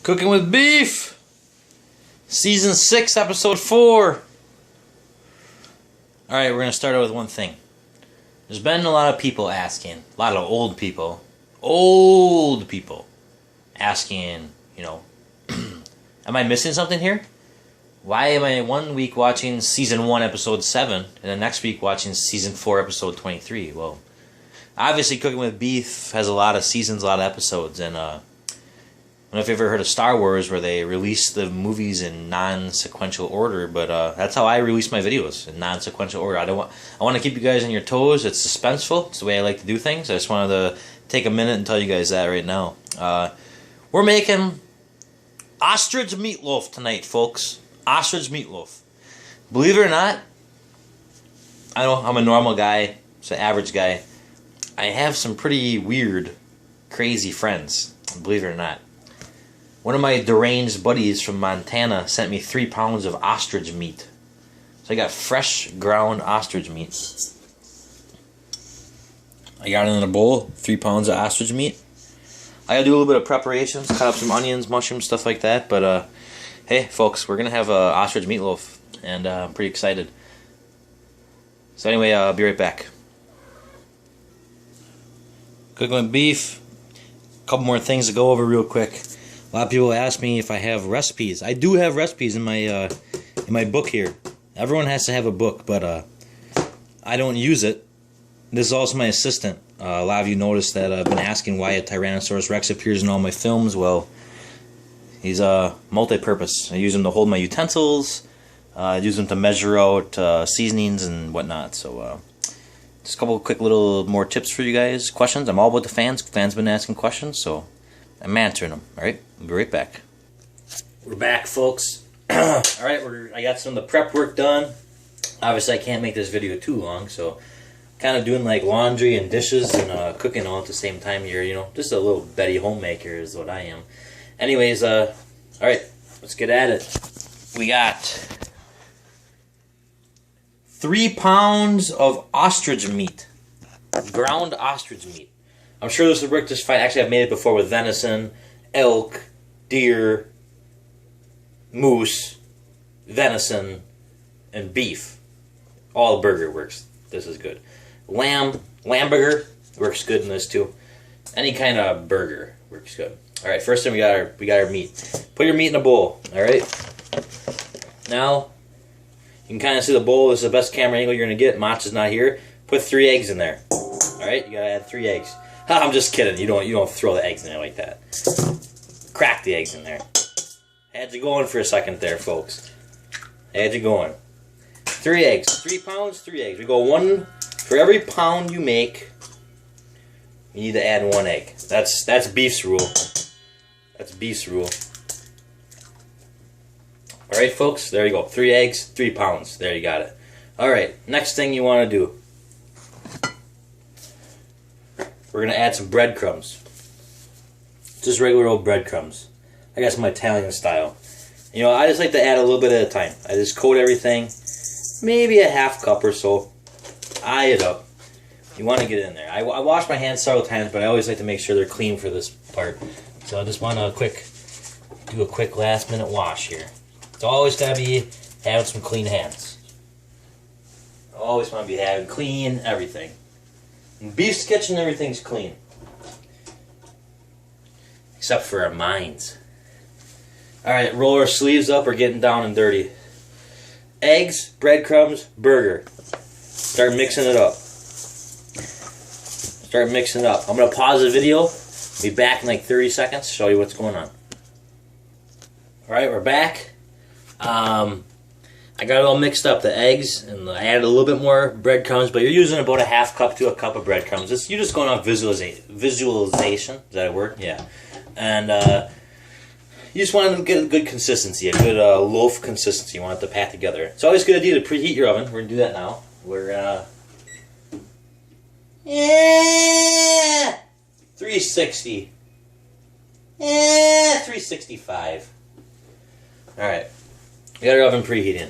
Cooking with Beef, Season 6, Episode 4. Alright, we're going to start out with one thing. There's been a lot of people asking, a lot of old people asking, am I missing something here? Why am I one week watching Season 1, Episode 7, and the next week watching Season 4, Episode 23? Well, obviously Cooking with Beef has a lot of seasons, a lot of episodes, and I don't know if you've ever heard of Star Wars where they release the movies in non-sequential order, but that's how I release my videos, in non-sequential order. I want to keep you guys on your toes. It's suspenseful. It's the way I like to do things. I just wanted to take a minute and tell you guys that right now. We're making ostrich meatloaf tonight, folks. Ostrich meatloaf. Believe it or not, I know I'm a normal guy, it's an average guy. I have some pretty weird, crazy friends, believe it or not. One of my deranged buddies from Montana sent me 3 pounds of ostrich meat. So I got fresh ground ostrich meat. I got it in a bowl, 3 pounds of ostrich meat. I gotta do a little bit of preparations, cut up some onions, mushrooms, stuff like that. But hey, folks, we're gonna have ostrich meatloaf, and I'm pretty excited. So anyway, I'll be right back. Cooking with Beef. A couple more things to go over real quick. A lot of people ask me if I have recipes. I do have recipes in my book here. Everyone has to have a book, but I don't use it. This is also my assistant. A lot of you noticed that I've been asking why a Tyrannosaurus Rex appears in all my films. Well, he's multi-purpose. I use him to hold my utensils. I use him to measure out seasonings and whatnot. So just a couple quick little more tips for you guys. Questions. I'm all about the fans. Fans been asking questions, so I'm answering them. Alright, we'll be right back. We're back, folks. Alright, I got some of the prep work done. Obviously, I can't make this video too long, so kind of doing like laundry and dishes and cooking all at the same time here. Just a little Betty homemaker is what I am. Anyways, alright, let's get at it. We got 3 pounds of ostrich meat. Ground ostrich meat. I'm sure this would work just fine. Actually, I've made it before with venison, elk, deer, moose, venison, and beef. All burger works. This is good. Lamb burger works good in this too. Any kind of burger works good. All right, first thing we got our meat. Put your meat in a bowl. All right. Now you can kind of see the bowl. This is the best camera angle you're gonna get. Mach is not here. Put 3 eggs in there. All right, you gotta add 3 eggs. I'm just kidding. You don't throw the eggs in there like that. Crack the eggs in there. Had you going for a second there, folks. Had you going. 3 eggs. 3 pounds, 3 eggs. We go 1 for every pound you make. You need to add 1 egg. That's beef's rule. That's beef's rule. All right, folks. There you go. 3 eggs, 3 pounds. There you got it. All right. Next thing you want to do. We're going to add some breadcrumbs. Just regular old breadcrumbs. I got some Italian style. I just like to add a little bit at a time. I just coat everything. Maybe a half cup or so. Eye it up. You want to get it in there. I wash my hands several times, but I always like to make sure they're clean for this part. So I just want to do a quick last minute wash here. It's always got to be having some clean hands. Always want to be having clean everything. In Beef's kitchen, everything's clean. Except for our minds. Alright, roll our sleeves up. We're getting down and dirty. Eggs, breadcrumbs, burger. Start mixing it up. Start mixing it up. I'm going to pause the video. Be back in like 30 seconds. Show you what's going on. Alright, we're back. I got it all mixed up, the eggs, and I added a little bit more breadcrumbs, but you're using about a half cup to a cup of breadcrumbs. You're just going off visualization. Is that a word? Yeah. And you just want to get a good consistency, a good loaf consistency. You want it to pat together. It's always a good idea to preheat your oven. We're going to do that now. We're 360. 365. Alright. We got our oven preheating.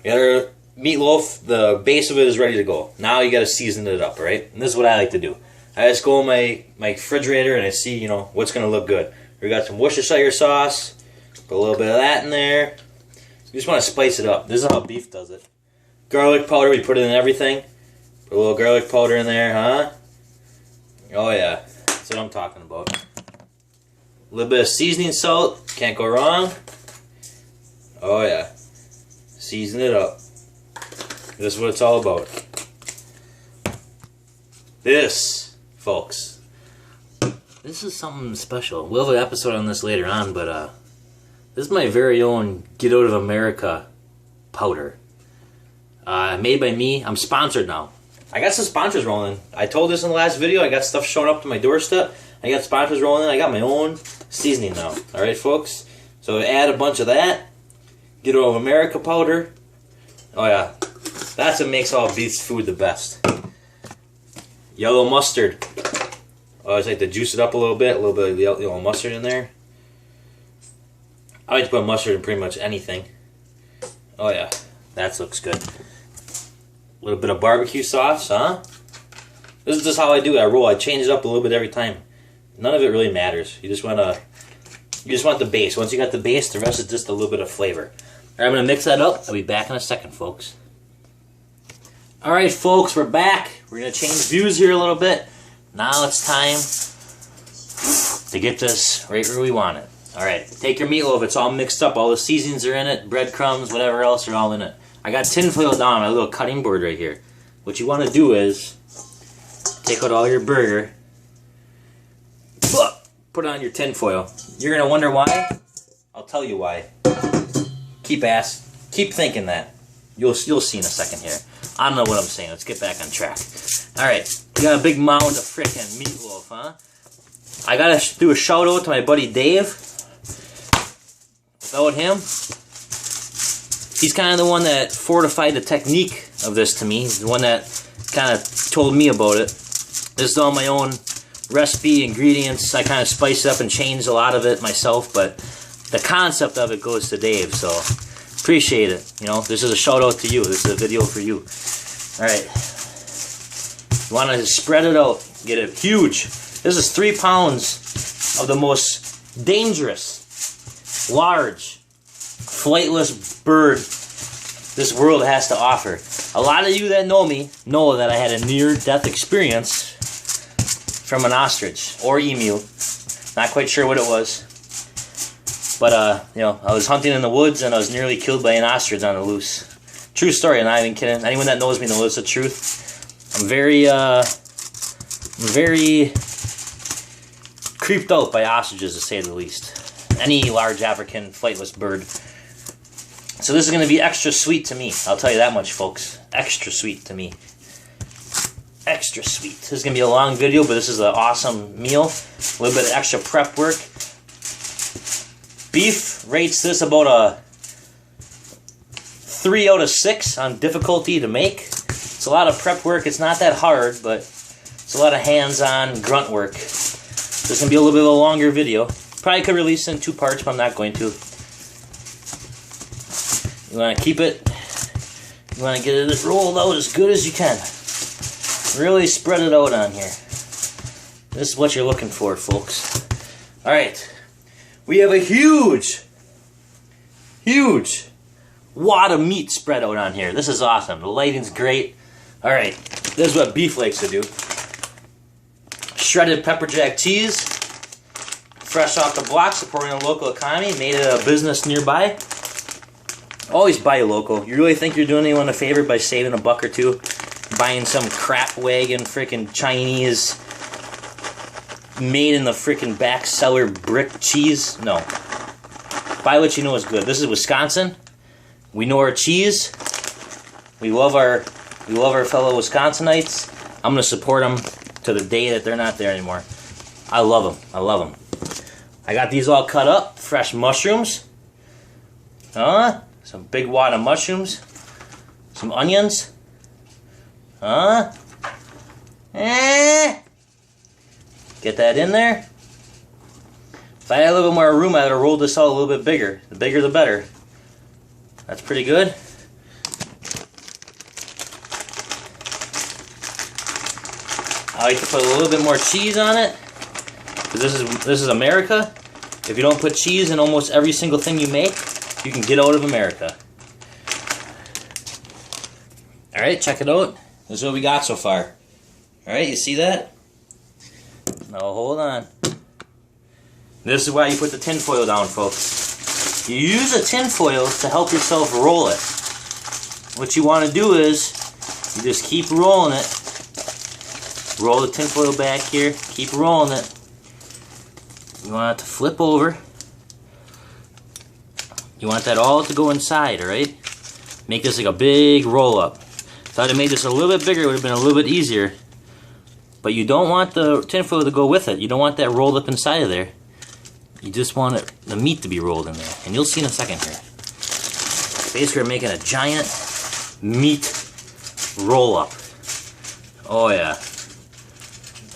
We got our meatloaf, the base of it is ready to go. Now you got to season it up, right? And this is what I like to do. I just go in my refrigerator and I see, what's going to look good. We got some Worcestershire sauce. Put a little bit of that in there. You just want to spice it up. This is how beef does it. Garlic powder, we put it in everything. Put a little garlic powder in there, huh? Oh yeah, that's what I'm talking about. A little bit of seasoning salt, can't go wrong. Oh yeah, season it up. This is what it's all about. This, folks, this is something special. We'll have an episode on this later on, but this is my very own Get Out of America powder. Made by me. I'm sponsored now. I got some sponsors rolling. I told this in the last video. I got stuff showing up to my doorstep. I got sponsors rolling in. I got my own seasoning now. Alright, folks? So add a bunch of that. Get Out of America powder. Oh yeah. That's what makes all beef food the best. Yellow mustard. I always like to juice it up a little bit of yellow mustard in there. I like to put mustard in pretty much anything. Oh yeah, that looks good. A little bit of barbecue sauce, huh? This is just how I do it. I roll. I change it up a little bit every time. None of it really matters. You just want the base. Once you got the base, the rest is just a little bit of flavor. Alright, I'm gonna mix that up. I'll be back in a second, folks. Alright, folks, we're back. We're gonna change views here a little bit. Now it's time to get this right where we want it. Alright, take your meatloaf. It's all mixed up. All the seasonings are in it. Breadcrumbs, whatever else are all in it. I got tinfoil down on my little cutting board right here. What you want to do is take out all your burger, put it on your tinfoil. You're gonna wonder why? I'll tell you why. Keep thinking that. You'll see in a second here. I don't know what I'm saying. Let's get back on track. Alright, we got a big mound of frickin' meatloaf, huh? I gotta do a shout out to my buddy Dave. Without him, he's kind of the one that fortified the technique of this to me. He's the one that kind of told me about it. This is all my own recipe, ingredients. I kind of spice it up and change a lot of it myself, but the concept of it goes to Dave, so appreciate it. You know, this is a shout out to you. This is a video for you. Alright. You want to spread it out. Get it huge. This is 3 pounds of the most dangerous, large, flightless bird this world has to offer. A lot of you that know me know that I had a near-death experience from an ostrich or emu. Not quite sure what it was. But, you know, I was hunting in the woods and I was nearly killed by an ostrich on the loose. True story, I'm not even kidding. Anyone that knows me knows the truth. I'm very creeped out by ostriches, to say the least. Any large African flightless bird. So this is going to be extra sweet to me. I'll tell you that much, folks. Extra sweet to me. Extra sweet. This is going to be a long video, but this is an awesome meal. A little bit of extra prep work. Beef rates this about a 3 out of 6 on difficulty to make. It's a lot of prep work. It's not that hard, but it's a lot of hands-on grunt work. This is going to be a little bit of a longer video. Probably could release it in 2 parts, but I'm not going to. You want to keep it, you want to get it rolled out as good as you can. Really spread it out on here. This is what you're looking for, folks. Alright. We have a huge wad of meat spread out on here. This is awesome. The lighting's great. Alright. This is what beef likes to do. Shredded pepper jack cheese. Fresh off the block, supporting a local economy. Made it a business nearby. Always buy local. You really think you're doing anyone a favor by saving $1 or $2? Buying some crap wagon freaking Chinese made in the freaking back cellar brick cheese? No. Buy what you know is good. This is Wisconsin. We know our cheese. We love our fellow Wisconsinites. I'm going to support them to the day that they're not there anymore. I love them. I love them. I got these all cut up. Fresh mushrooms. Some big wad of mushrooms. Some onions. Get that in there. If I had a little bit more room, I would have rolled this out a little bit bigger. The bigger the better. That's pretty good. I like to put a little bit more cheese on it. Because this is America. If you don't put cheese in almost every single thing you make, you can get out of America. Alright, check it out. This is what we got so far. Alright, you see that? Now hold on. This is why you put the tin foil down, folks. You use a tin foil to help yourself roll it. What you want to do is, you just keep rolling it. Roll the tin foil back here. Keep rolling it. You want it to flip over. You want that all to go inside, alright? Make this like a big roll up. If I'd have made this a little bit bigger, it would have been a little bit easier. But you don't want the tinfoil to go with it. You don't want that rolled up inside of there. You just want the meat to be rolled in there. And you'll see in a second here. Basically, we're making a giant meat roll up. Oh yeah.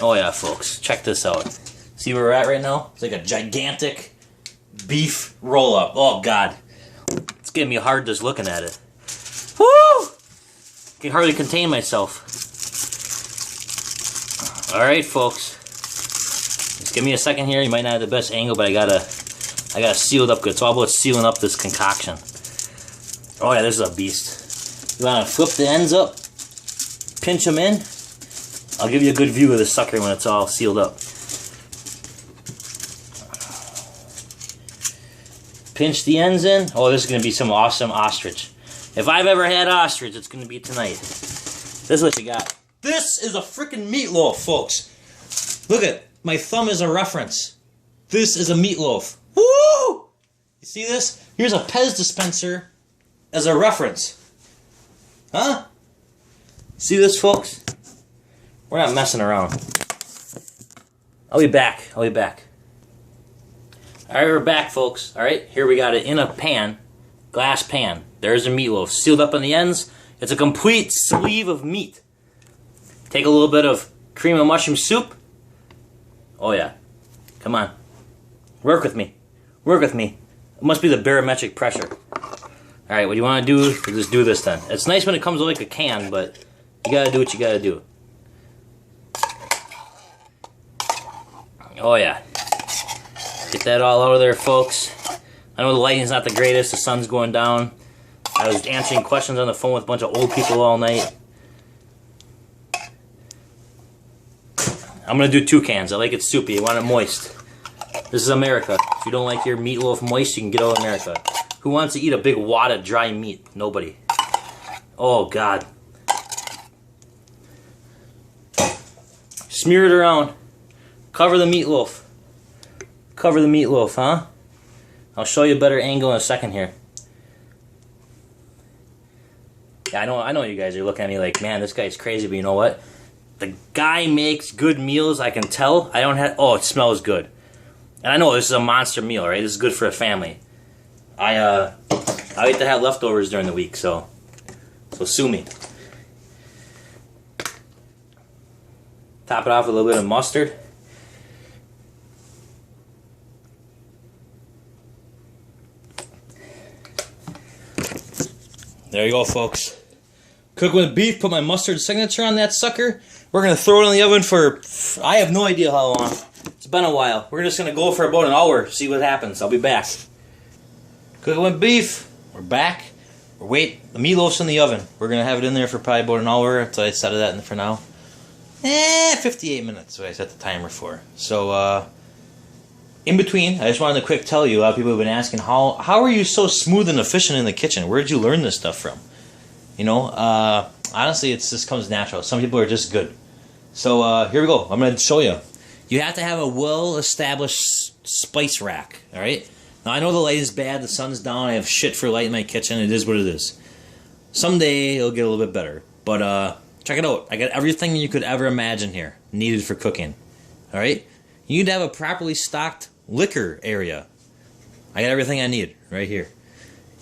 Oh yeah, folks. Check this out. See where we're at right now? It's like a gigantic beef roll up. Oh God. It's getting me hard just looking at it. Woo! I can hardly contain myself. Alright, folks. Just give me a second here. You might not have the best angle, but I gotta seal it up good. It's all about sealing up this concoction. Oh yeah, this is a beast. You wanna flip the ends up, pinch them in. I'll give you a good view of this sucker when it's all sealed up. Pinch the ends in. Oh, this is gonna be some awesome ostrich. If I've ever had ostrich, it's gonna be tonight. This is what you got. This is a freaking meatloaf, folks. Look at my thumb is a reference. This is a meatloaf. Woo! You see this? Here's a Pez dispenser as a reference. Huh? See this, folks? We're not messing around. I'll be back. I'll be back. Alright, we're back, folks. Alright, here we got it in a pan. Glass pan. There's a meatloaf. Sealed up on the ends. It's a complete sleeve of meat. Take a little bit of cream of mushroom soup. Oh yeah. Come on. Work with me. Work with me. It must be the barometric pressure. Alright, what you want to do is just do this then. It's nice when it comes like a can, but you gotta do what you gotta do. Oh yeah. Get that all out of there, folks. I know the lighting's not the greatest. The sun's going down. I was answering questions on the phone with a bunch of old people all night. I'm going to do 2 cans. I like it soupy. I want it moist. This is America. If you don't like your meatloaf moist, you can get out of America. Who wants to eat a big wad of dry meat? Nobody. Oh, God. Smear it around. Cover the meatloaf. Cover the meatloaf, huh? I'll show you a better angle in a second here. Yeah, I know you guys are looking at me like, man, this guy's crazy, but you know what? The guy makes good meals, I can tell. I don't have, oh, it smells good. And I know this is a monster meal, right? This is good for a family. I like to have leftovers during the week, so sue me. Top it off with a little bit of mustard. There you go, folks. Cook with beef, put my mustard signature on that sucker. We're going to throw it in the oven for, I have no idea how long. It's been a while. We're just going to go for about an hour, see what happens. I'll be back. Cook with beef. We're back. Wait, the meatloaf's in the oven. We're going to have it in there for probably about an hour until I set it that in for now. 58 minutes, what I set the timer for. So, in between, I just wanted to quick tell you, a lot of people have been asking, how are you so smooth and efficient in the kitchen? Where did you learn this stuff from? You know, honestly, it just comes natural. Some people are just good. So, here we go. I'm going to show you. You have to have a well-established spice rack, alright? Now, I know the light is bad, the sun's down, I have shit for light in my kitchen, it is what it is. Someday, it'll get a little bit better. But, check it out. I got everything you could ever imagine here, needed for cooking. Alright? You need to have a properly stocked liquor area. I got everything I need right here.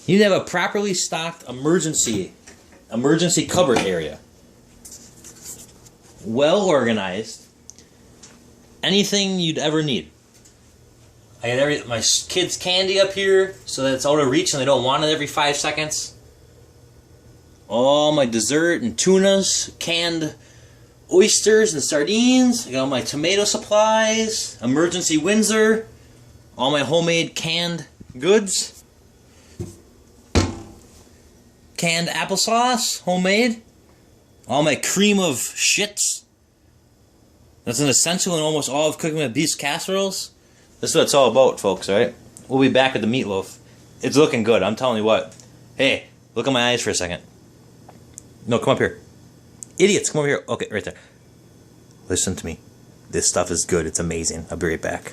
You need to have a properly stocked emergency cupboard area. Well organized. Anything you'd ever need. I got my kids' candy up here so that it's out of reach and they don't want it every 5 seconds. All my dessert and tunas, canned oysters and sardines. I got all my tomato supplies, emergency Windsor. all my homemade canned goods. Canned applesauce, homemade. All my cream of shits. That's an essential in almost all of cooking with beef casseroles. This is what it's all about, folks, alright? We'll be back with the meatloaf. It's looking good, I'm telling you what. Hey, look at my eyes for a second. No, come up here. Idiots, come over here. Okay, right there. Listen to me. This stuff is good. It's amazing. I'll be right back.